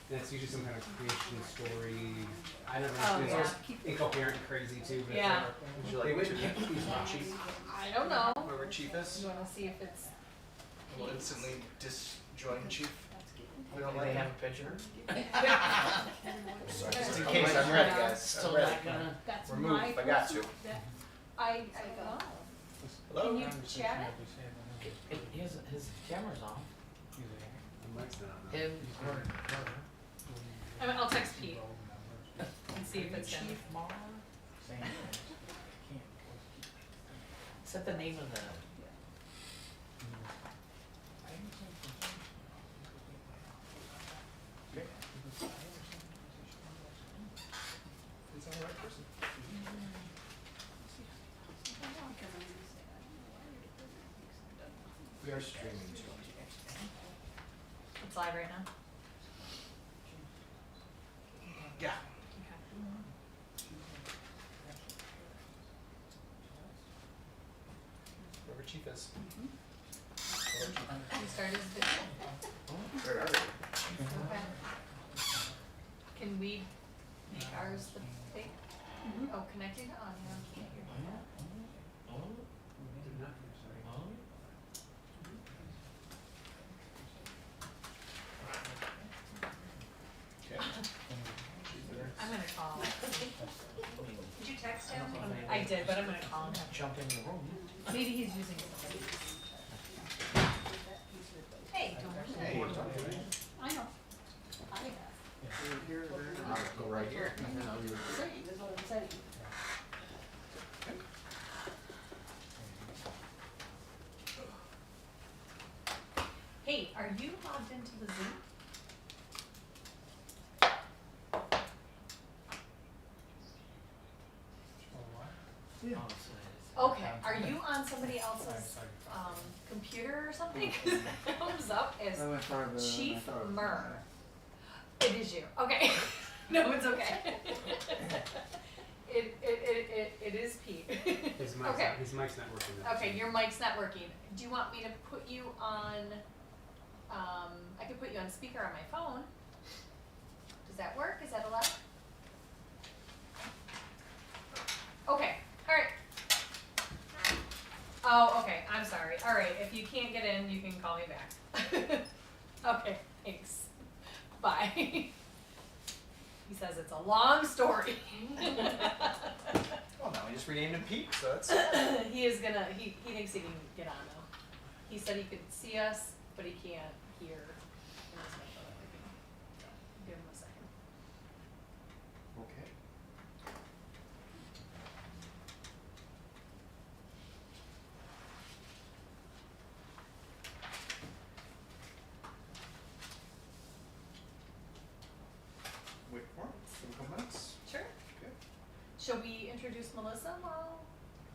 And it's usually some kind of creation story. I don't know. Oh, It's yeah. always incoherent and crazy too. But Yeah. Would you like to introduce my chief? I don't know. Whoever chief is? You wanna see if it's, We'll instantly disjoin chief. We don't Do like they him. have a picture? Sorry, just in case I'm ready, guys. Still I'm ready. not gonna. that's Remove my if I got personal- to. that- I don't know. Hello? Can you chat it? His camera's on. The mic's not on. Him or I mean, I'll text Pete and see if it's him. Chief Mar? Is that the name of the? Is that the right person? We are streaming too. It's live right now. Yeah. Whoever chief is. Whoever chief. Can you start his video? Where are they? Okay. Can we make ours the thing? Oh, connecting to audio, can't hear that. Okay. I'm gonna call. Did you text him? I did, but I'm gonna call him. Jump in the room. Maybe he's using somebody. Hey, don't worry. Hey, don't do it. I know. I have. I'll go right here. And then I'll be That's what I'm saying. Hey, are you logged into the Zoom? Yeah. Okay, are you on somebody else's computer or something? 'Cause it comes up as Chief Murr. It is you. Okay. No, it's okay. It is Pete. His mic's, Okay. his mic's not working. though. Okay, your mic's not working. Do you want me to put you on, I could put you on speaker on my phone. Does that work? Is that allowed? Okay, alright. Oh, okay, I'm sorry. Alright, if you can't get in, you can call me back. Okay, thanks. Bye. He says it's a long story. Well, now we just renamed him Pete, so that's. He is gonna, he thinks he can get on though. He said he could see us, but he can't hear. in his microphone or anything. So, give him a second. Okay. Wait for it. A couple minutes. Sure. Okay. Shall we introduce Melissa while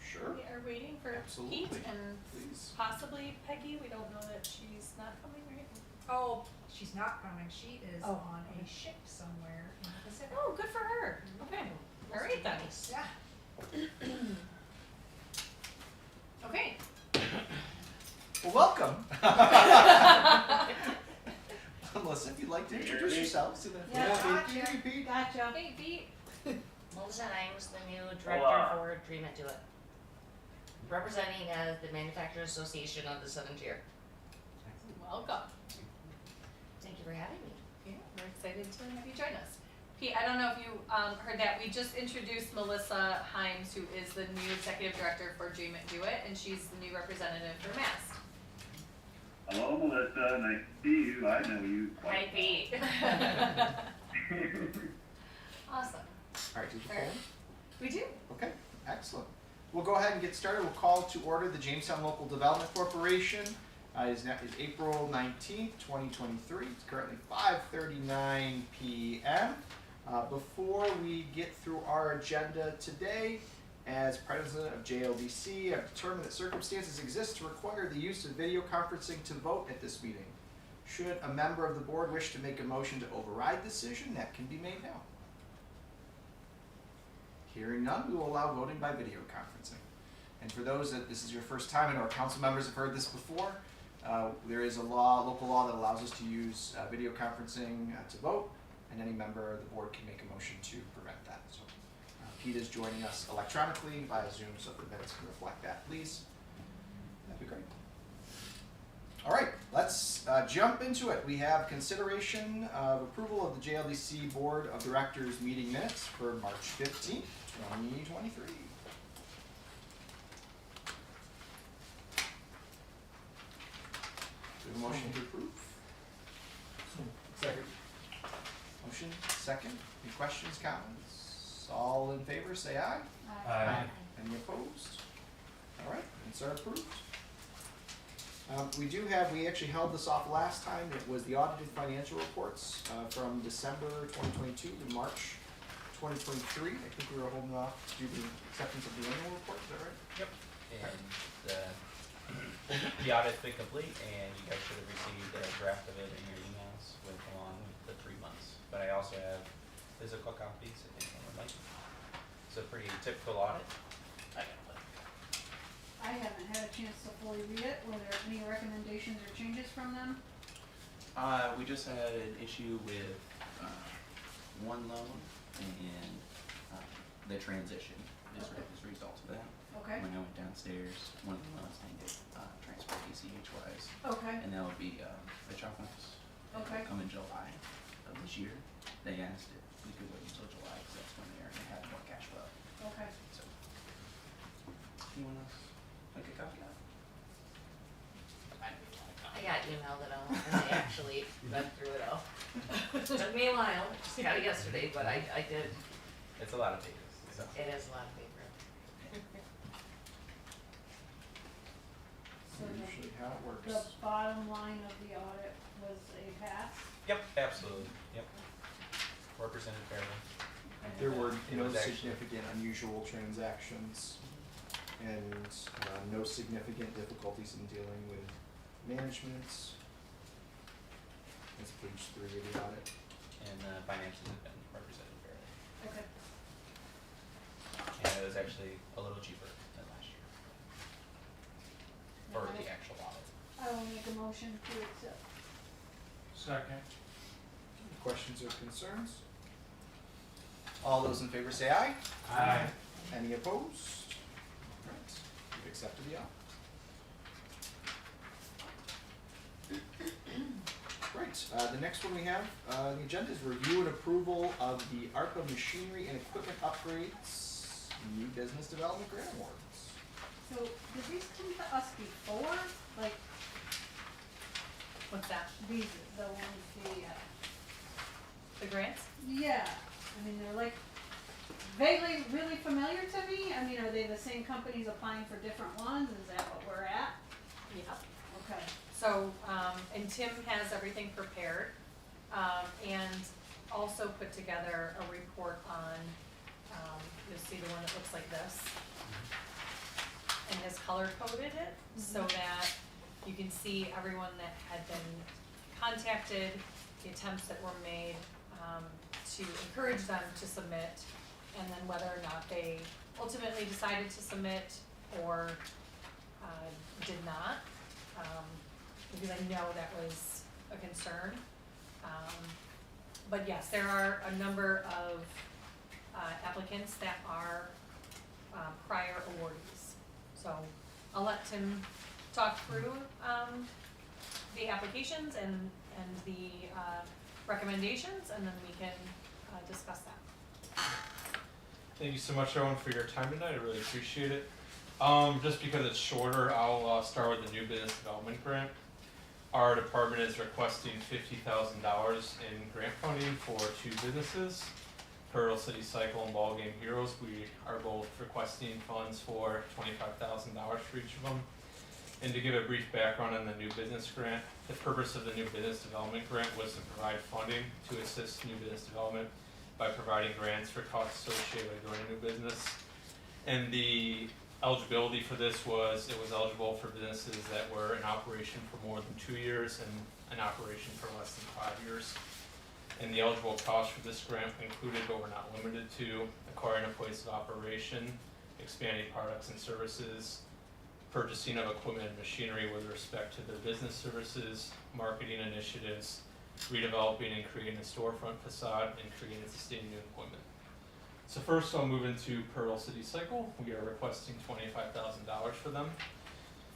Sure. we are waiting for Absolutely. Pete and Please. possibly Peggy? We don't know that she's not coming, right? Oh, she's not coming. She is Oh, on okay. a ship somewhere in the Pacific. Oh, good for her. Okay. All right then. Yeah. Okay. Well, welcome. Melissa, if you'd like to introduce yourselves to the Yeah, Pete. Gotcha. Hey, Pete. Melissa Himes, the new director for Dream It Do It. Representing as the Manufacturers Association of the Southern Tier. Welcome. Thank you for having me. Yeah, we're excited to have you join us. Pete, I don't know if you heard that. We just introduced Melissa Himes, who is the new executive director for Dream It Do It, and she's the new representative for MAST. Hello, Melissa. Nice to see you. I know you Hi, quite Pete. Awesome. All right, did you All right. phone? We do. Okay, excellent. We'll go ahead and get started. We'll call to order the Jamestown Local Development Corporation. Is April 19th, 2023. It's currently 5:39 p.m. Before we get through our agenda today, as president of JLDC, I've determined that circumstances exist to require the use of video conferencing to vote at this meeting. Should a member of the board wish to make a motion to override the decision, that can be made now. Hearing none, we will allow voting by video conferencing. And for those that this is your first time and our council members have heard this before, there is a law, local law that allows us to use video conferencing to vote. and any member of the board can make a motion to prevent that. So Pete is joining us electronically via Zoom, so if the minutes can reflect that, please. That'd be great. All right, let's jump into it. We have consideration of approval of the JLDC Board of Directors meeting minutes for March 15th, 2023. Do we have a motion to approve? Second. Motion, second. Any questions, comments? All in favor, say aye. Aye. Any opposed? All right, minutes are approved. We actually held this off last time. It was the audited financial reports from December 2022 to March 2023. I think we were holding off to do the acceptance of the annual report, is that right? Yep. And the audit's been complete, and you guys should have received a draft of it in your emails with along with the 3 months. But I also have physical copies, I think, on the mic. It's a pretty typical audit. I got one. I haven't had a chance to fully read it. Were there any recommendations or changes from them? We just had an issue with one loan and the transition as a result of that. Okay, When I went downstairs, one of the loans needed transfer ACH-wise, okay, and that would be the Chocolates. Okay. Come in July of this year. They asked if we could wait until July because that's when they're gonna have more cash flow. okay. So, anyone else like a copy of that? I got emailed it all, and I actually went through it all. Took me a while, just got it yesterday, but I did, It's a lot of pages, so. it is a lot of paper. So Usually how it works. the bottom line of the audit was a pass? Yep, absolutely, yep. Represented fairly. There were It no was actually- significant unusual transactions and no significant difficulties in dealing with management. That's page 3 of the audit. And finances have been represented fairly. Okay. And it was actually a little cheaper than last year. For the actual audit. I will make a motion to accept. Second. Any questions or concerns? All those in favor say aye. Aye. Any opposed? All right, you've accepted the audit. Great, the next one we have, on the agenda is review and approval of the ARPA machinery and equipment upgrades, new business development grant awards. So, did these come to us before? Like, What's that? these, the ones, The grants? yeah, I mean, they're like vaguely really familiar to me. I mean, are they the same companies applying for different ones? Is that what we're at? Yeah. Okay. So, and Tim has everything prepared, and also put together a report on, you'll see the one that looks like this. And has color coded it, so that you can see everyone that had been contacted, the attempts that were made, to encourage them to submit, and then whether or not they ultimately decided to submit or, did not. Because I know that was a concern. But yes, there are a number of applicants that are prior awardees. So I'll let Tim talk through the applications and the recommendations, and then we can discuss that. Thank you so much, everyone, for your time tonight. I really appreciate it. Just because it's shorter, I'll start with the new business development grant. Our department is requesting $50,000 in grant funding for 2 businesses. Turtle City Cycle and Ball Game Heroes. We are both requesting funds for $25,000 for each of them. And to give a brief background on the new business grant, the purpose of the new business development grant was to provide funding to assist new business development by providing grants for costs associated with growing a new business. And the eligibility for this was, it was eligible for businesses that were in operation for more than 2 years and in operation for less than 5 years. And the eligible costs for this grant included, but were not limited to, acquiring a place of operation, expanding products and services, purchasing of equipment and machinery with respect to their business services, marketing initiatives, redeveloping and creating a storefront facade, and creating and sustaining new employment. So first I'll move into Pearl City Cycle. We are requesting $25,000 for them.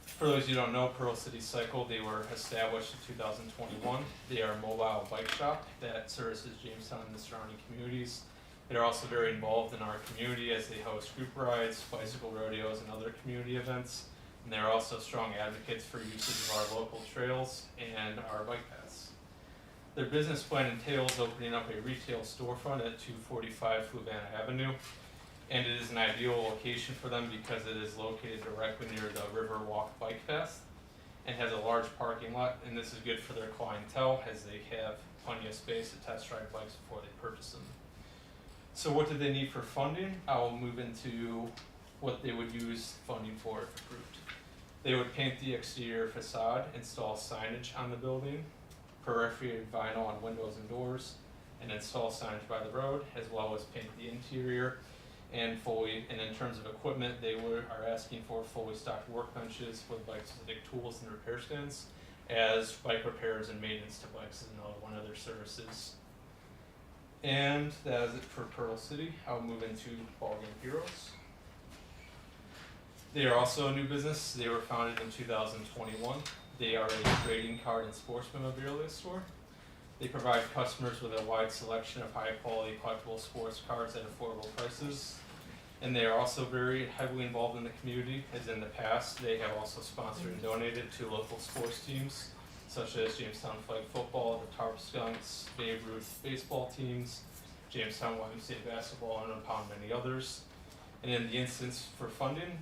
For those of you who don't know, Pearl City Cycle, they were established in 2021. They are a mobile bike shop that services Jamestown and the surrounding communities. They're also very involved in our community as they host group rides, bicycle rodeos, and other community events. And they're also strong advocates for usage of our local trails and our bike paths. Their business plan entails opening up a retail storefront at 245 Fluvanna Avenue. And it is an ideal location for them because it is located directly near the Riverwalk bike path and has a large parking lot, and this is good for their clientele as they have plenty of space to test drive bikes before they purchase them. So what do they need for funding? I'll move into what they would use funding for if approved. They would paint the exterior facade, install signage on the building, perforated vinyl on windows and doors, and install signage by the road, as well as paint the interior. And in terms of equipment, they are asking for fully stocked workbenches with bike-specific tools and repair stands, as bike repairs and maintenance to bikes is another one of their services. And that is it for Pearl City. I'll move into Ballgame Heroes. They are also a new business. They were founded in 2021. They are a trading card and sports memorabilia store. They provide customers with a wide selection of high-quality collectible sports cards at affordable prices. And they are also very heavily involved in the community, as in the past, they have also sponsored and donated to local sports teams, such as Jamestown Flag Football, the Tarp Skunks, Babe Ruth baseball teams, Jamestown YMCA basketball, and upon many others. And in the instance for funding,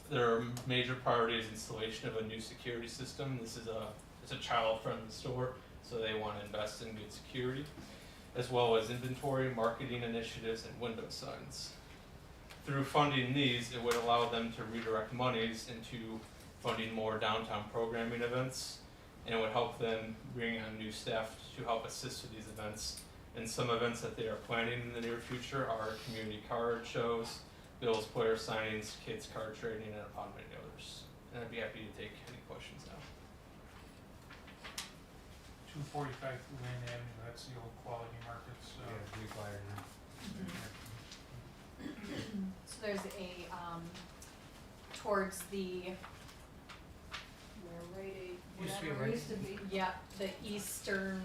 their major priority is installation of a new security system. It's a child-friendly store, so they want to invest in good security, as well as inventory, marketing initiatives, and window signs. Through funding these, it would allow them to redirect monies into funding more downtown programming events, and it would help them bring on new staff to help assist with these events. And some events that they are planning in the near future are community card shows, Bills player signings, kids card trading, and upon many others. And I'd be happy to take any questions now. 245 Fluvanna Avenue, that's the old Quality Markets. Yeah, required now. So there's a, towards the, Used to be whatever, right. Used to be. yeah, the eastern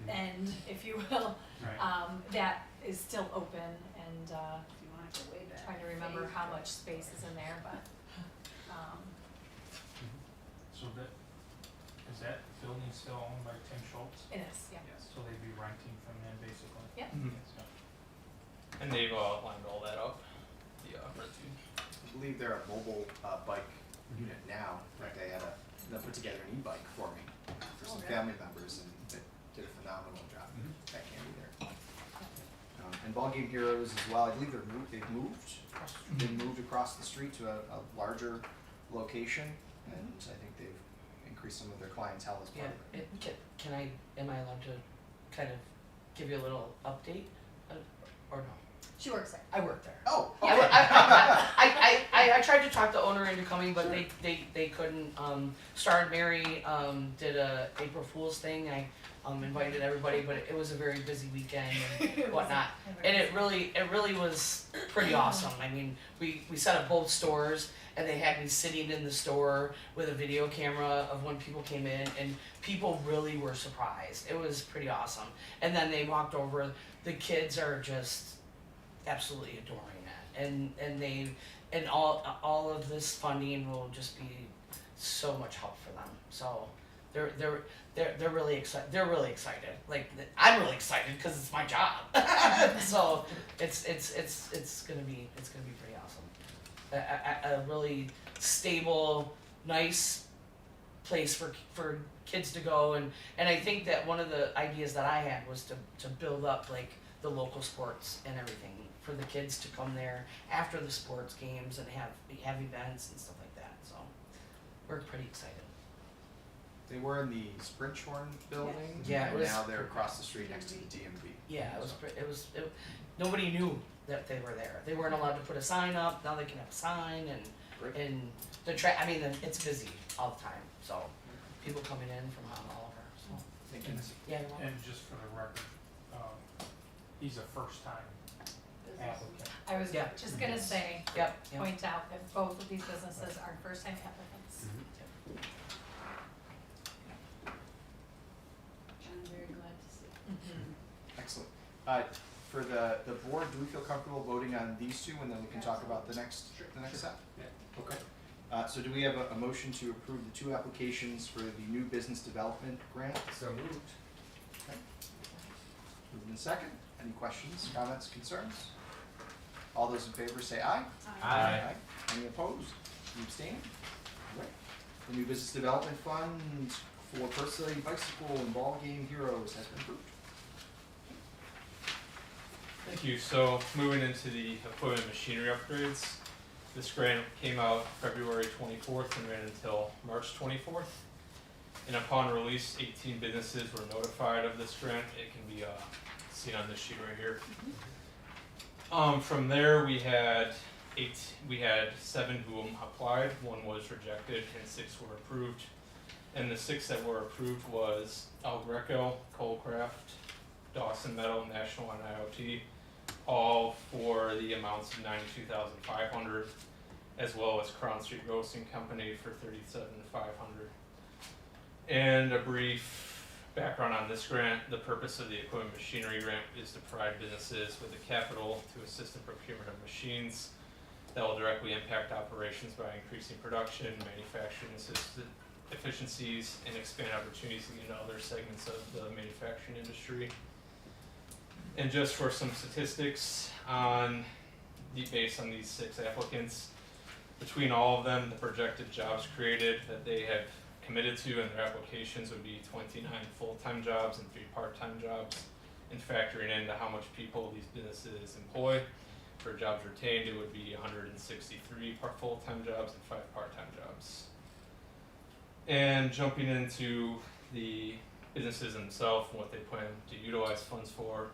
end, if you will, Right. that is still open, and, If you wanna go way back. trying to remember how much space is in there, but, So is that building still owned by Tim Schultz? it is, yeah. Yes. So they'd be renting from them basically? Yep. So, And they've lined all that up, the renting. I believe they're a mobile bike unit now. In fact, they put together an e-bike for me for some family members, and they did a phenomenal job. That candy there. And Ballgame Heroes as well. I believe they've moved across the street to a larger location, and I think they've increased some of their clientele as part of it. Am I allowed to kind of give you a little update, or no? She works there. I work there. Oh, Yeah, okay. I tried to talk the owner into coming, but they couldn't. Star and Mary did a April Fool's thing. I invited everybody, but it was a very busy weekend and whatnot. And it really was pretty awesome. I mean, we set up both stores, and they had me sitting in the store with a video camera of when people came in, and people really were surprised. It was pretty awesome. And then they walked over. The kids are just absolutely adoring it, and all of this funding will just be so much help for them. So they're really excited. They're really excited. Like, I'm really excited because it's my job. So it's gonna be pretty awesome. A really stable, nice place for kids to go, and I think that one of the ideas that I had was to build up like the local sports and everything for the kids to come there after the sports games and have events and stuff like that. So we're pretty excited. They were in the Sprinchhorn building, Yeah, it and was- now they're across the street next to the DMV. Yeah, nobody knew that they were there. They weren't allowed to put a sign up. Now they can have a sign, Great. and it's busy all the time. So people coming in from all over. So Thank you. Yeah, you're welcome. And just for the record, he's a first time applicant. I was Yeah. just gonna say, Yep, yep. point out that both of these businesses are first time applicants. I'm very glad to see. Excellent. For the board, do we feel comfortable voting on these two, and then we can talk about the next step? Yeah, okay. So do we have a motion to approve the two applications for the new business development grant? So moved. Okay. Moved in second. Any questions, comments, concerns? All those in favor say aye. Aye. Any opposed? Any abstaining? All right. The new business development fund for Personality Bicycle and Ball Game Heroes has been approved. Thank you. So moving into the equipment machinery upgrades, this grant came out February 24th and ran until March 24th. And upon release, 18 businesses were notified of this grant. It can be seen on this sheet right here. From there, we had 7 who applied. 1 was rejected, and 6 were approved. And the 6 that were approved was El Greco, Coalcraft, Dawson Metal, National, and IoT, all for the amounts of $92,500, as well as Crown Street Roasting Company for $37,500. And a brief background on this grant: the purpose of the equipment machinery grant is to provide businesses with the capital to assist in procurement of machines that will directly impact operations by increasing production, manufacturing efficiencies, and expand opportunities into other segments of the manufacturing industry. And just for some statistics based on these 6 applicants, between all of them, the projected jobs created that they have committed to in their applications would be 29 full-time jobs and 3 part-time jobs. And factoring into how much people these businesses employ, for jobs retained, it would be 163 full-time jobs and 5 part-time jobs. And jumping into the businesses themselves and what they plan to utilize funds for,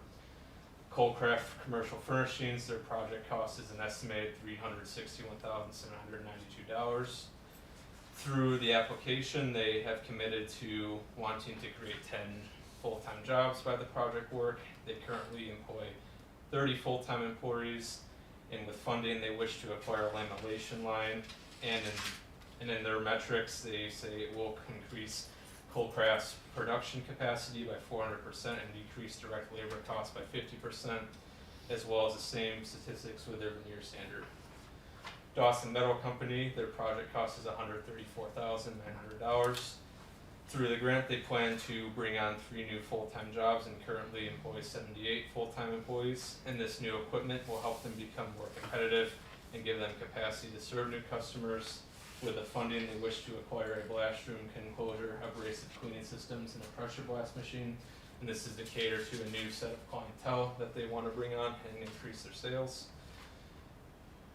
Coalcraft Commercial Furnishings, their project cost is an estimated $361,792. Through the application, they have committed to wanting to create 10 full-time jobs by the project work. They currently employ 30 full-time employees, and with funding, they wish to acquire a lamination line. And in their metrics, they say it will increase Coalcraft's production capacity by 400% and decrease direct labor costs by 50%, as well as the same statistics with their veneer standard. Dawson Metal Company, their project cost is $134,900. Through the grant, they plan to bring on 3 new full-time jobs and currently employ 78 full-time employees. And this new equipment will help them become more competitive and give them capacity to serve new customers. With the funding, they wish to acquire a blast room enclosure, abrasive cleaning systems, and a pressure blast machine. And this is to cater to a new set of clientele that they want to bring on and increase their sales.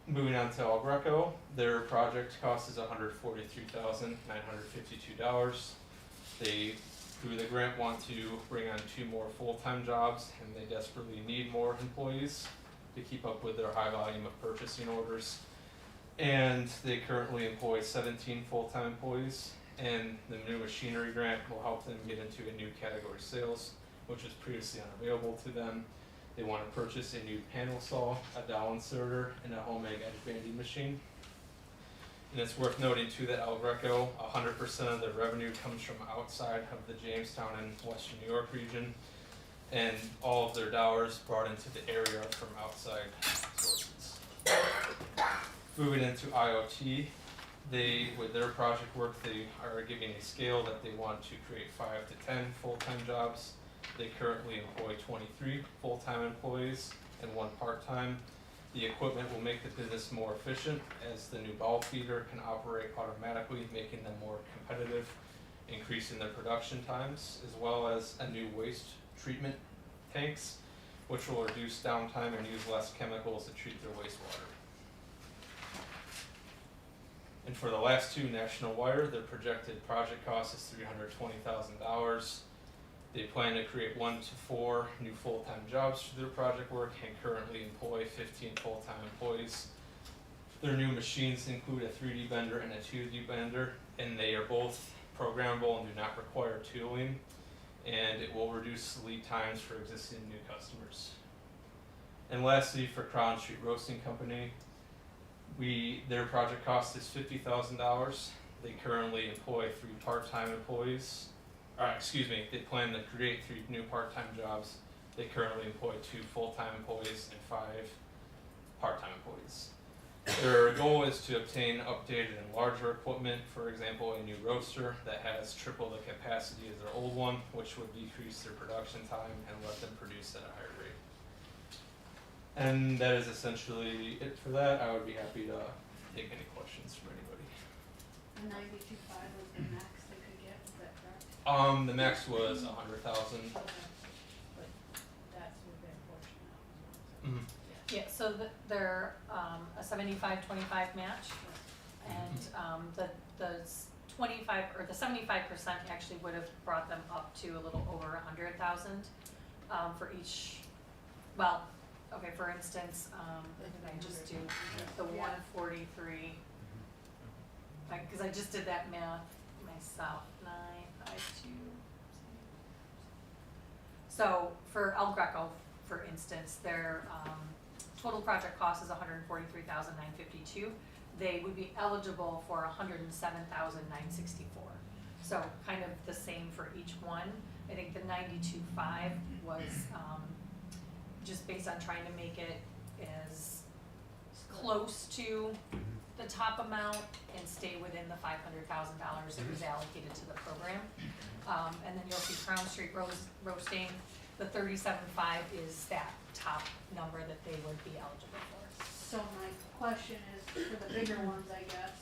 Moving on to El Greco, their project cost is $143,952. They, through the grant, want to bring on 2 more full-time jobs, and they desperately need more employees to keep up with their high volume of purchasing orders. And they currently employ 17 full-time employees, and the new machinery grant will help them get into a new category sales, which was previously unavailable to them. They want to purchase a new panel saw, a dowel inserter, and a homemade edge banding machine. And it's worth noting too that El Greco, 100% of their revenue comes from outside of the Jamestown and Western New York region, and all of their dollars brought into the area are from outside sources. Moving into IoT, with their project work, they are giving a scale that they want to create 5 to 10 full-time jobs. They currently employ 23 full-time employees and 1 part-time. The equipment will make the business more efficient, as the new ball feeder can operate automatically, making them more competitive, increasing their production times, as well as a new waste treatment tanks, which will reduce downtime and use less chemicals to treat their wastewater. And for the last 2, National Wire, their projected project cost is $320,000. They plan to create 1 to 4 new full-time jobs through their project work and currently employ 15 full-time employees. Their new machines include a 3D bender and a 2D bender, and they are both programmable and do not require tooling. and it will reduce lead times for existing and new customers. And lastly, for Crown Street Roasting Company, their project cost is $50,000. They currently employ 3 part-time employees. They plan to create 3 new part-time jobs. They currently employ 2 full-time employees and 5 part-time employees. Their goal is to obtain updated and larger equipment, for example, a new roaster that has triple the capacity as their old one, which would decrease their production time and let them produce at a higher rate. And that is essentially it for that. I would be happy to take any questions from anybody. The 92.5 was the max they could get, is that correct? The max was 100,000. Okay. But that's what their portion of. Mm-hmm. Yeah, so they're a 75-25 match, and the 25 or the 75% actually would have brought them up to a little over 100,000 for each. Well, okay, for instance, what did I just do? The 143. Because I just did that math myself. 9, 5, 2. So for El Greco, for instance, their total project cost is $143,952. They would be eligible for $107,964. So kind of the same for each one. I think the 92.5 was just based on trying to make it as close to the top amount and stay within the $500,000 that was allocated to the program. And then you'll see Crown Street Roasting, the 37.5 is that top number that they would be eligible for. So my question is, for the bigger ones, I guess,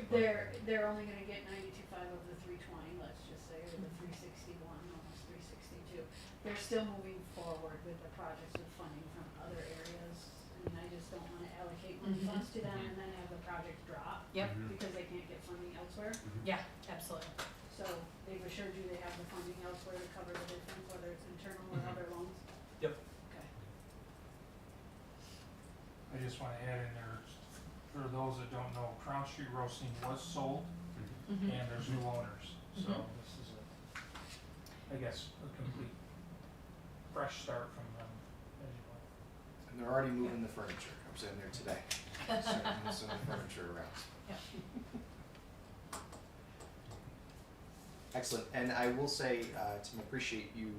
they're only gonna get 92.5 of the 320, let's just say, or the 361, almost 362. They're still moving forward with the projects with funding from other areas. I mean, I just don't wanna allocate money funds to them and then have the project drop. Yep. Because they can't get funding elsewhere. Yeah, absolutely. So they've assured you they have the funding elsewhere to cover the difference, whether it's internal or other loans? Yep. Okay. I just wanna add in there, for those that don't know, Crown Street Roasting was sold, Mm-hmm. and there's new owners, so Mhm. this is I guess, a complete fresh start from them, as you will. And they're already moving the furniture. I was in there today. Starting to move some of the furniture around. Yeah. Excellent. And I will say, Tim, appreciate you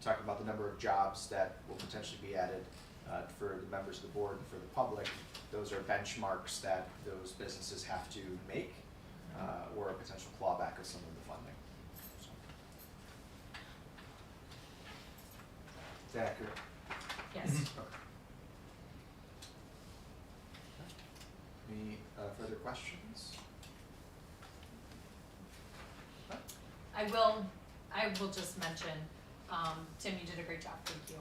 talking about the number of jobs that will potentially be added for the members of the board and for the public. Those are benchmarks that those businesses have to make, or a potential clawback of some of the funding. So. Is that accurate? Yes. Okay. Any further questions? I will just mention, Tim, you did a great job, thank you.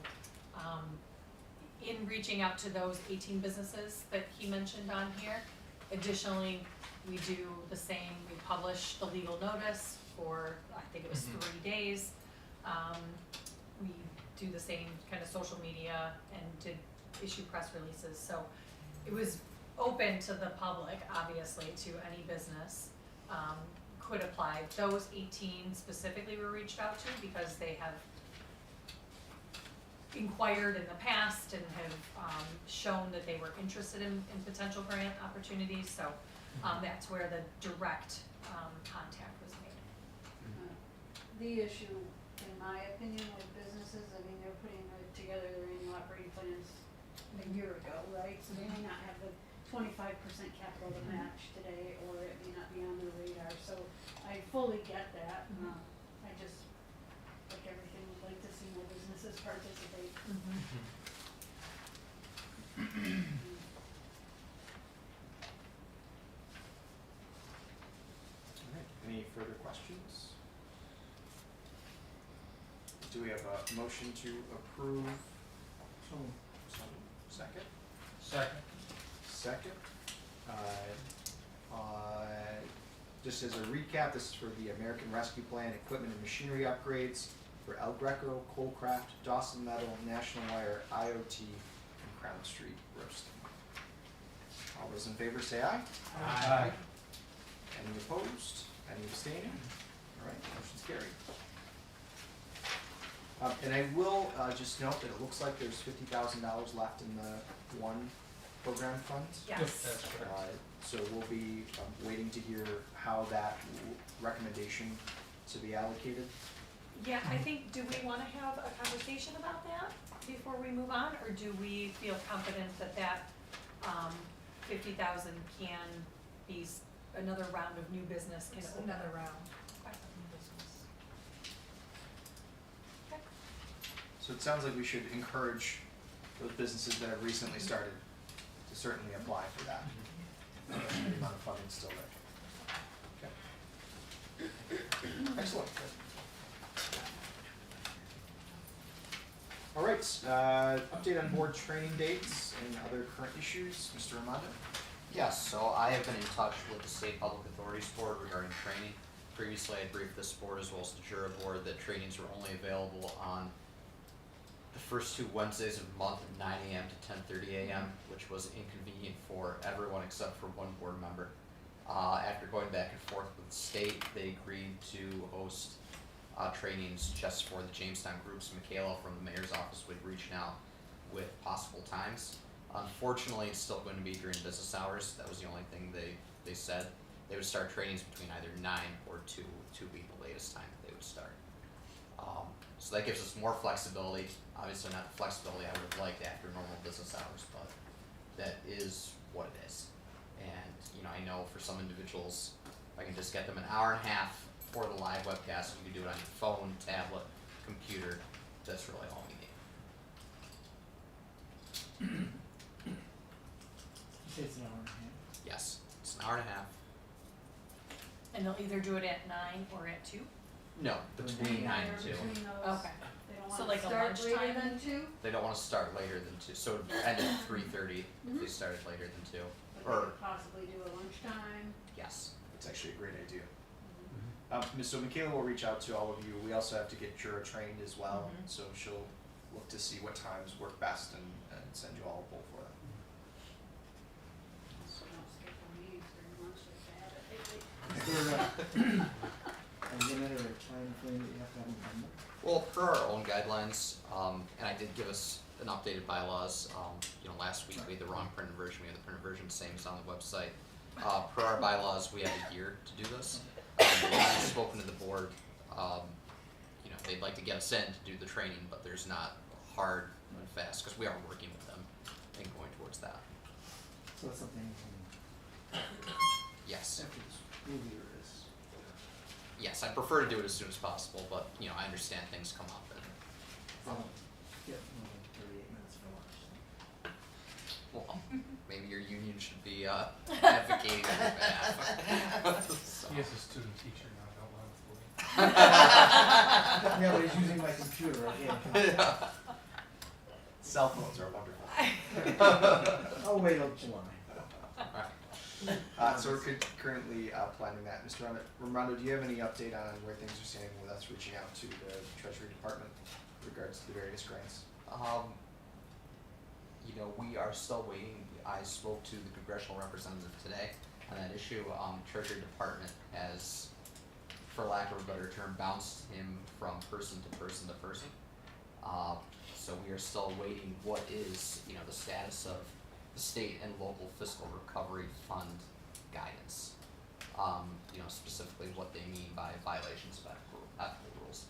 In reaching out to those 18 businesses that he mentioned on here, additionally, we do the same, we publish the legal notice for, I think it was 3 days. We do the same kind of social media and did issue press releases, so it was open to the public, obviously, to any business, could apply. Those 18 specifically were reached out to because they have inquired in the past and have shown that they were interested in potential grant opportunities, so that's where the direct contact was made. The issue, in my opinion, with businesses, I mean, they're putting together their annual operating plans a year ago, right? So they may not have the 25% capital to match today, or it may not be on their radar, so I fully get that. I just, like everything, would like to see more businesses participate. All right. Any further questions? Do we have a motion to approve? Second? Second. Second. Just as a recap, this is for the American Rescue Plan equipment and machinery upgrades for El Greco, Coalcraft, Dawson Metal, National Wire, IoT, and Crown Street Roasting. All those in favor say aye. Aye. Any opposed? Any abstaining? All right, motion's carried. And I will just note that it looks like there's $50,000 left in the one program fund. Yes. That's correct. So we'll be waiting to hear how that recommendation to be allocated. Yeah, I think, do we wanna have a conversation about that before we move on, or do we feel confident that that, 50,000 can be another round of new business can It's open? another round Okay. of new business. Okay. So it sounds like we should encourage those businesses that have recently started to certainly apply for that. The amount of funding still there. Okay. Excellent. All right, update on board training dates and other current issues, Mr. Armando? Yes, so I have been in touch with the State Public Authorities Board regarding training. Previously, I briefed this board as well as the Jura Board that trainings were only available on the first 2 Wednesdays of the month at 9 a.m. to 10:30 a.m., which was inconvenient for everyone except for one board member. After going back and forth with the state, they agreed to host trainings just for the Jamestown groups. Michaela from the mayor's office would reach out with possible times. Unfortunately, it's still going to be during business hours. That was the only thing they said. They would start trainings between either 9 or 2 being the latest time that they would start. So that gives us more flexibility. Obviously not the flexibility I would have liked after normal business hours, but that is what it is. And, you know, I know for some individuals, if I can just get them an hour and a half for the live webcast, you can do it on your phone, tablet, computer, that's really all we need. You say it's an hour and a half? Yes, it's an hour and a half. And they'll either do it at 9 or at 2? No, between 9 and 2. Between those. Okay. They don't So wanna like a start later lunchtime? than 2, They don't want to start later than 2, so it'd end at 3:30 if they started later than 2. but they Or, could possibly do a lunchtime. yes. It's actually a great idea. So Michaela will reach out to all of you. We also have to get Jura trained as well, Mhm. so she'll look to see what times work best and send you all a poll for that. So don't skip our meetings during lunch like that. Is there a limit or a time frame that you have to have in mind? Well, per our own guidelines, and I did give us an updated bylaws, you know, last week we had the wrong printed version, we had the printed version, same as on the website. Per our bylaws, we have a year to do this. We've spoken to the board, you know, they'd like to get us in to do the training, but there's not hard and fast, because we are working with them and going towards that. So that's something Yes, after the school year is. yes, I prefer to do it as soon as possible, but, you know, I understand things come up and, Get more than 38 minutes for lunch. well, maybe your union should be, advocating on your behalf. So. He is a student teacher now, don't let him fool you. Yeah, but he's using my computer, I can't. Cell phones are wonderful. I'll wait till July. Alright. So we're currently planning that. Mr. Romando, do you have any update on where things are standing with us reaching out to the Treasury Department with regards to the various grants? You know, we are still waiting. I spoke to the congressional representative today on that issue. Treasury Department has, for lack of a better term, bounced him from person to person to person. So we are still waiting what is, you know, the status of the state and local fiscal recovery fund guidance. You know, specifically what they mean by violations of ethical rules.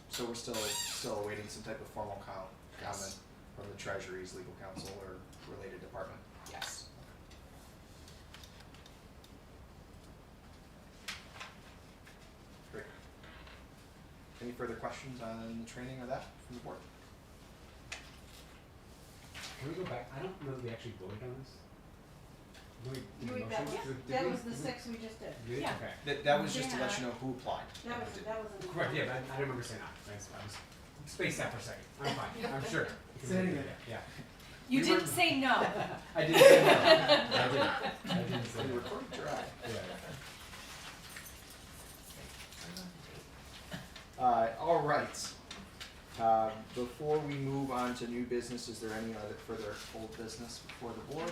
So we're still awaiting some type of formal comment Yes. from the Treasury's legal counsel or related department. Yes. Great. Any further questions on the training or that from the board? Can we go back? I don't know that we actually voted on this. Did we That motion? was, Did that we? was the 6 we just did. Did we? Yeah. Okay. That was just to let you know who applied. That was in the. Correct, yeah, but I don't remember saying that. I was spaced out for a second. I'm fine, I'm sure. Say it again. Yeah. You didn't say no. I didn't say no. I didn't say The no. recording dry. Yeah. All right. Before we move on to new business, is there any other further old business before the board?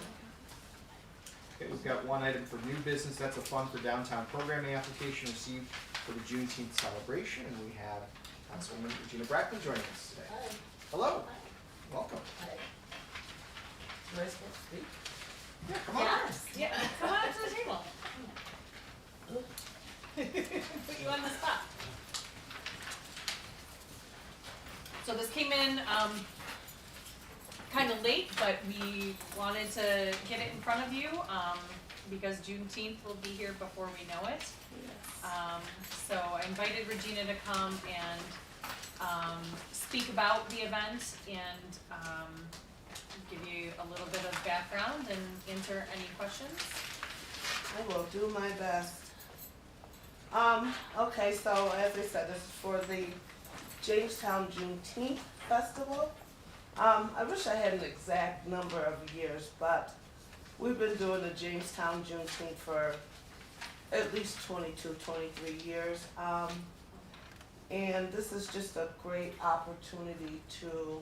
Okay, we've got one item for new business, that's a fund for downtown programming application received for the Juneteenth celebration, and we have Councilwoman Regina Brackman joining us today. Hi. Hello, welcome. Hi. Do I supposed to speak? Yeah, come on. Yes, yeah, come on up to the table. Put you on the spot. So this came in, kinda late, but we wanted to get it in front of you, because Juneteenth will be here before we know it. So I invited Regina to come and, speak about the event and, give you a little bit of background and answer any questions. I will do my best. Okay, so as I said, this is for the Jamestown Juneteenth Festival. I wish I had an exact number of years, but we've been doing the Jamestown Juneteenth for at least 22, 23 years. And this is just a great opportunity to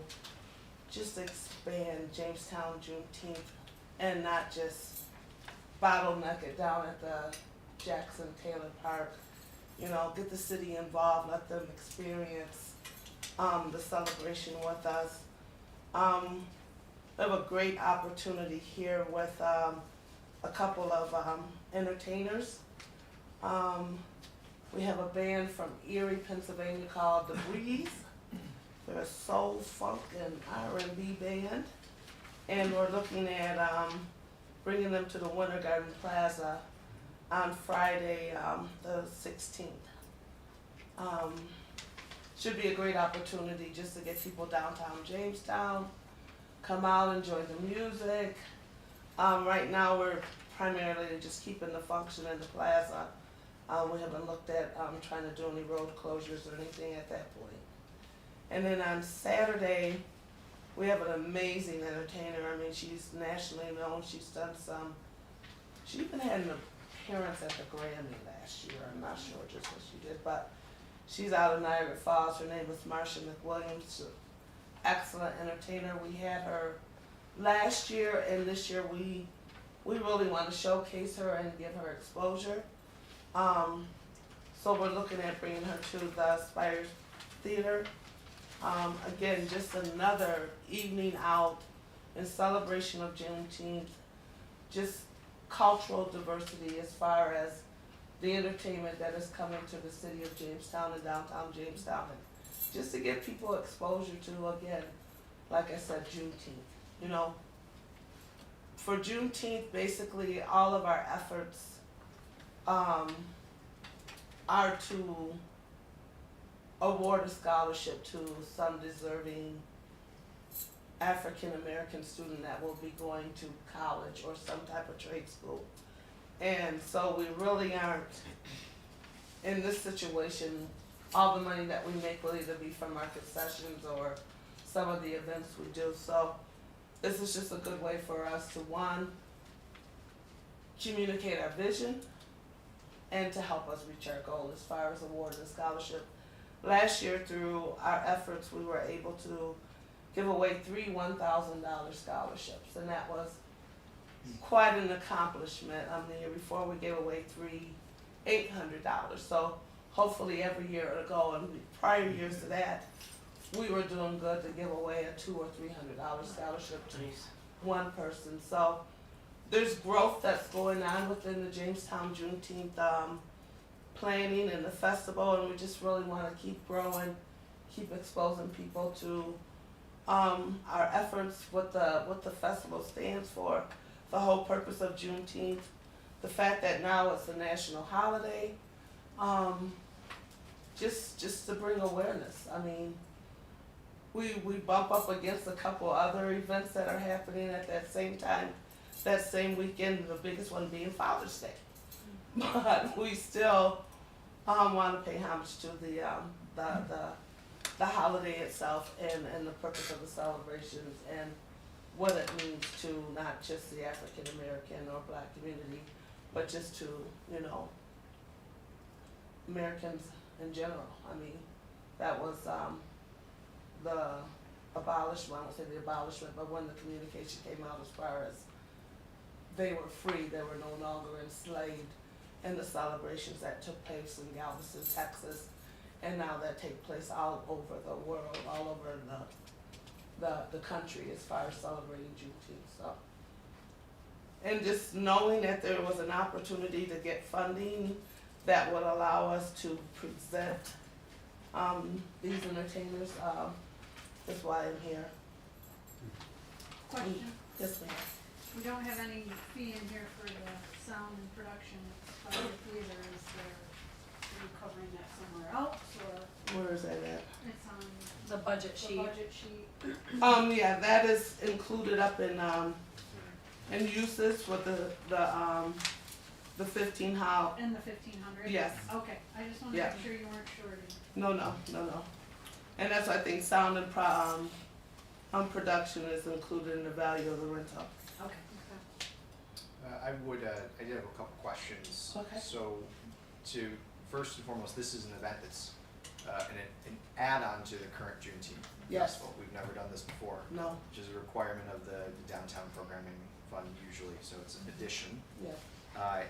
just expand Jamestown Juneteenth and not just bottleneck it down at the Jackson Taylor Park. You know, get the city involved, let them experience the celebration with us. We have a great opportunity here with a couple of entertainers. We have a band from Erie, Pennsylvania called The Breeze. They're a soul, funk, and R&B band. And we're looking at bringing them to the Winter Garden Plaza on Friday, the 16th. Should be a great opportunity just to get people downtown Jamestown, come out, enjoy the music. Right now we're primarily just keeping the function in the plaza. We haven't looked at trying to do any road closures or anything at that point. And then on Saturday, we have an amazing entertainer. I mean, she's nationally known. She's done she even had an appearance at the Grammy last year. I'm not sure just what she did, but she's out of Niagara Falls. Her name is Marsha McWilliams. She's an excellent entertainer. We had her last year, and this year we really want to showcase her and give her exposure. So we're looking at bringing her to the Spires Theater. Again, just another evening out in celebration of Juneteenth, just cultural diversity as far as the entertainment that is coming to the city of Jamestown and downtown Jamestown, and just to give people exposure to, again, like I said, Juneteenth. You know, for Juneteenth, basically all of our efforts are to award a scholarship to some deserving African American student that will be going to college or some type of trade school. And so we really aren't, in this situation, all the money that we make will either be from our concessions or some of the events we do. So this is just a good way for us to, one, communicate our vision and to help us reach our goal as far as awarding a scholarship. Last year, through our efforts, we were able to give away 3 $1,000 scholarships, and that was quite an accomplishment. The year before, we gave away 3 $800. So hopefully every year it'll go. And prior years to that, we were doing good to give away a $200 or $300 scholarship to one person. So there's growth that's going on within the Jamestown Juneteenth planning and the festival, and we just really want to keep growing, keep exposing people to our efforts, what the festival stands for, the whole purpose of Juneteenth, the fact that now it's a national holiday, just to bring awareness. I mean, we bump up against a couple other events that are happening at that same time, that same weekend, the biggest one being Father's Day. But we still want to pay homage to the holiday itself and the purpose of the celebrations and what it means to not just the African American or Black community, but just to, you know, Americans in general. I mean, that was the abolishment, I won't say the abolishment, but when the communication came out as far as they were free, they were no longer enslaved in the celebrations that took place in Galveston, Texas, and now that take place all over the world, all over the country as far as celebrating Juneteenth. So, and just knowing that there was an opportunity to get funding that would allow us to present these entertainers, is why I'm here. Question, Yes, ma'am. we don't have any fee in here for the sound and production by the theater, is there, are you covering that somewhere else, or Where is that at? it's on The budget the sheet. budget sheet? Yeah, that is included up in uses with the 15 how. In the 1,500? Yes. Okay, I just wanted Yeah. to make sure you weren't shorting. No. And that's why I think sound and production is included in the value of the rental. Okay. I did have a couple questions. Okay. So, first and foremost, this is an event that's an add-on to the current Juneteenth Yes. festival. We've never done this before, No. which is a requirement of the downtown programming fund usually, so it's an addition. Yeah.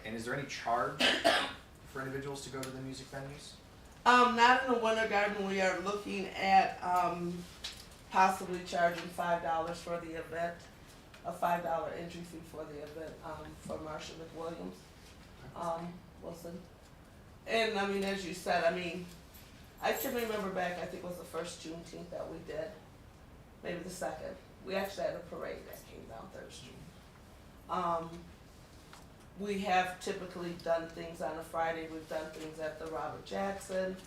And is there any charge for individuals to go to the music venues? Not in the Winter Garden. We are looking at possibly charging $5 for the event, a $5 entry fee for the event for Marsha McWilliams, Wilson. And I mean, as you said, I mean, I can remember back, I think it was the first Juneteenth that we did, maybe the second. We actually had a parade that came down Third Street. We have typically done things on a Friday. We've done things at the Robert Jackson.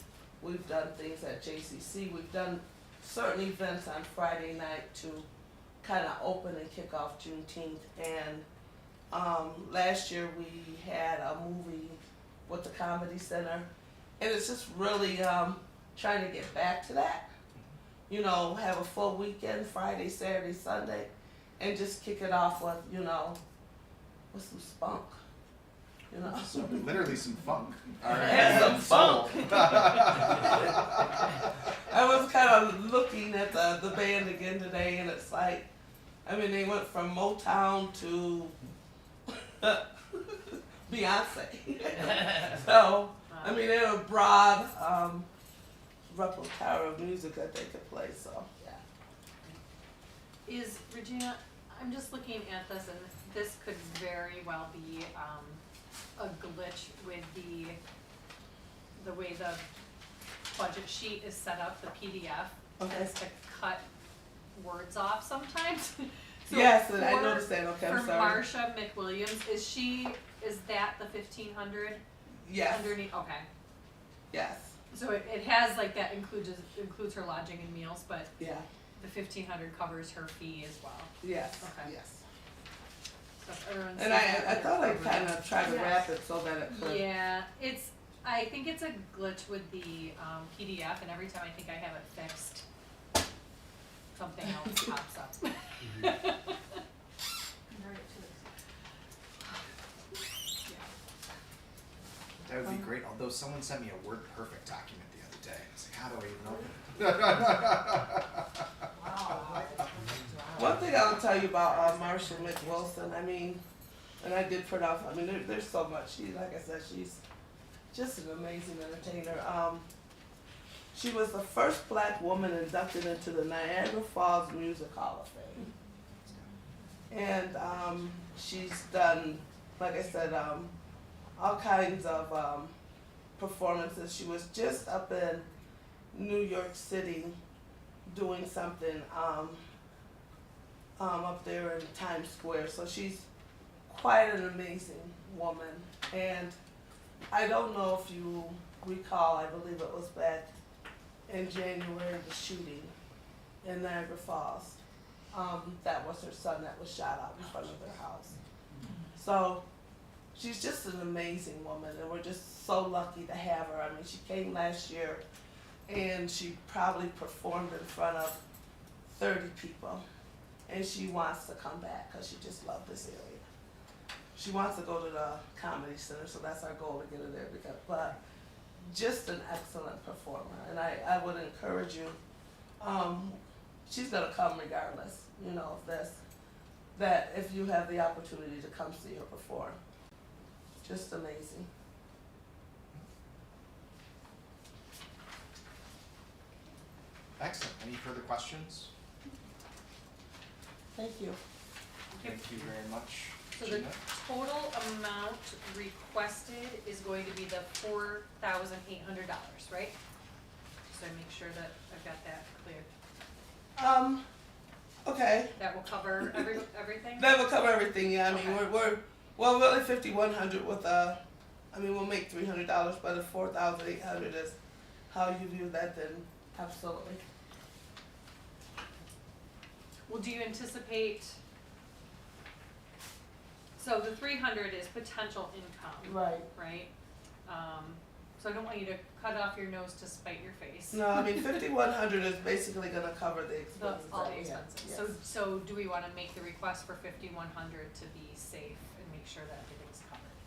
We've done things at JCC. We've done certain events on Friday night to kind of open and kick off Juneteenth. And last year we had a movie with the Comedy Center. And it's just really trying to get back to that. You know, have a full weekend, Friday, Saturday, Sunday, and just kick it off with, you know, with some spunk. You know? So literally some funk. And some funk. I was kind of looking at the band again today, and it's like, I mean, they went from Motown to Beyonce. So, I mean, they have a broad repertoire of music that they could play, so, yeah. Is Regina, I'm just looking at this, and this could very well be a glitch with the way the budget sheet is set up, the PDF, Okay. tends to cut words off sometimes. So Yes, and I for- noticed that, okay, I'm For sorry. Marsha McWilliams, is that the 1,500 Yes, underneath? Okay. yes, So it has like that includes her lodging and meals, but yeah, the 1,500 covers her fee as well. yes, Okay. yes. So if everyone's And I thought I kind of tried to wrap it so that it could. Yeah, I think it's a glitch with the PDF, and every time I think I have it fixed, something else pops up. Convert it to That would be great, although someone sent me a Word Perfect document the other day. It's like, how do I even open it? One thing I'll tell you about Marsha McWilson, I mean, and I did put off, I mean, there's so much. She, like I said, she's just an amazing entertainer. She was the first black woman inducted into the Niagara Falls Music Hall of Fame. And she's done, like I said, all kinds of performances. She was just up in New York City doing something up there in Times Square. So she's quite an amazing woman. And I don't know if you recall, I believe it was back in January, the shooting in Niagara Falls. That was her son that was shot out in front of their house. So she's just an amazing woman, and we're just so lucky to have her. I mean, she came last year, and she probably performed in front of 30 people, and she wants to come back because she just loved this area. She wants to go to the Comedy Center, so that's our goal, to get her there. But just an excellent performer, and I would encourage you. She's gonna come regardless, you know, of this. that if you have the opportunity to come see her perform. Just amazing. Excellent. Any further questions? Thank you. Thank you very much, So the Gina. total amount requested is going to be the $4,800, right? So I make sure that I've got that clear. Okay. That will cover everything? That will cover everything, yeah. I mean, Okay. well, really 5,100 with we'll make $300, but if 4,800 is how you view that, then absolutely. Well, do you anticipate, so the 300 is potential income, Right. right? So I don't want you to cut off your nose to spite your face. No, I mean 5,100 is basically gonna cover the The, expenses. all that the we have. expenses. Yes. So do we wanna make the request for 5,100 to be safe and make sure that everything's covered?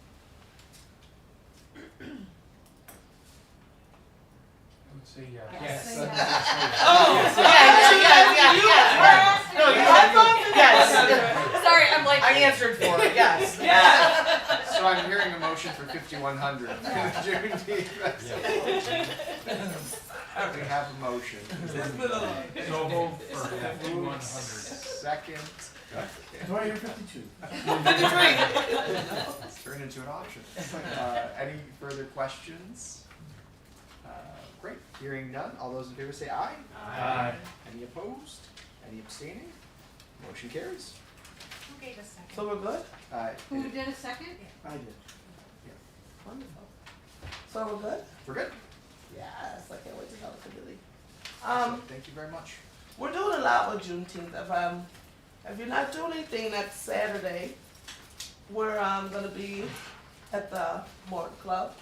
I would say yes. Yes. Yes. Say Oh, yes. No, you I thought yes. Sorry, I'm like. I answered for it, yes. Yeah. So I'm hearing a motion for 5,100. We have a motion. So moved for 5,100. Second. Do I hear 52? Turn into an option. Any further questions? Great. Hearing none. All those in favor say aye. Aye. Any opposed? Any abstaining? Motion carries. Who gave a second? So we're good? Who did a second? I did. Wonderful. So we're good? We're good. Yes, I can't wait to tell the committee. Excellent. Thank you very much. We're doing a lot with Juneteenth. If you're not doing anything next Saturday, we're gonna be at the Morton Club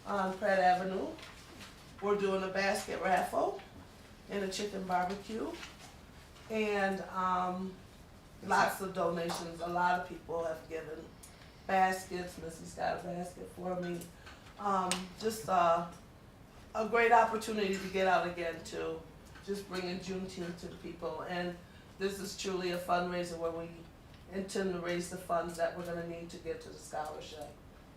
on Pratt Avenue. We're doing a basket raffle and a chicken barbecue, and lots of donations. A lot of people have given baskets. Missy's got a basket for me. Just a great opportunity to get out again to just bringing Juneteenth to the people. And this is truly a fundraiser where we intend to raise the funds that we're gonna need to get to the scholarship.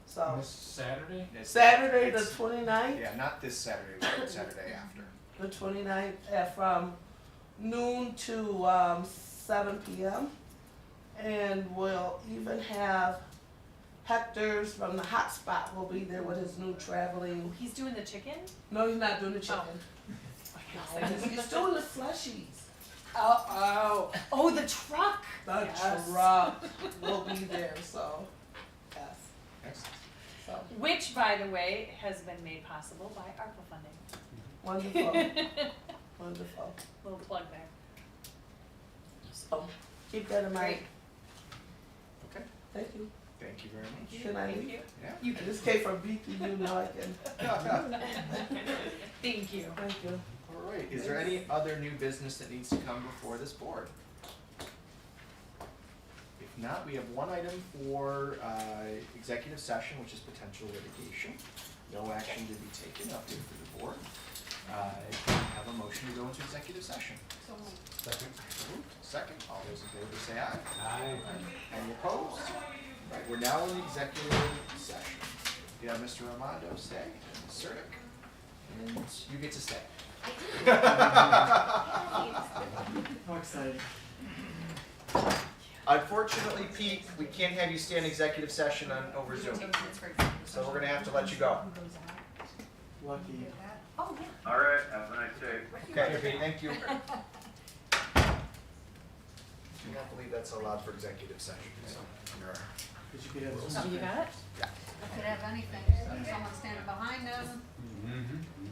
So This Saturday? Saturday the It's- 29th, Yeah, not this Saturday, but Saturday after. the 29th from noon to 7 p.m. And we'll even have Hector's from the Hot Spot will be there with his new traveling. He's doing the chicken? No, he's not doing the chicken. Oh. He's doing the slushies. Oh, the truck. The Yes. truck will be there, so yes. Excellent. So Which, by the way, has been made possible by ARPA funding. wonderful. Wonderful. Little plug there. So keep that in mind. Okay. Thank you. Thank you very much. Can I Thank leave? you. Yeah. You In this case for BPU, now I can. Thank you. Thank you. All right. Is there any other new business that needs to come before this board? If not, we have one item for executive session, which is potential litigation. No action to be taken. Update for the board. Can I have a motion to go into executive session? So moved. Second. Moved. Second. All those in favor say aye. Aye. Any opposed? Right, we're now in executive session. We have Mr. Armando stay, and Ms. Surdick, and you get to stay. How exciting. Unfortunately, Pete, we can't have you stay in executive session over Zoom, so we're gonna have to let you go. Lucky. Oh, yeah. All right, have a nice day. Okay, thank you. Do not believe that's allowed for executive session, so. Because you could have Oh, you got it? Could have anything. Someone standing behind them. Mm-hmm.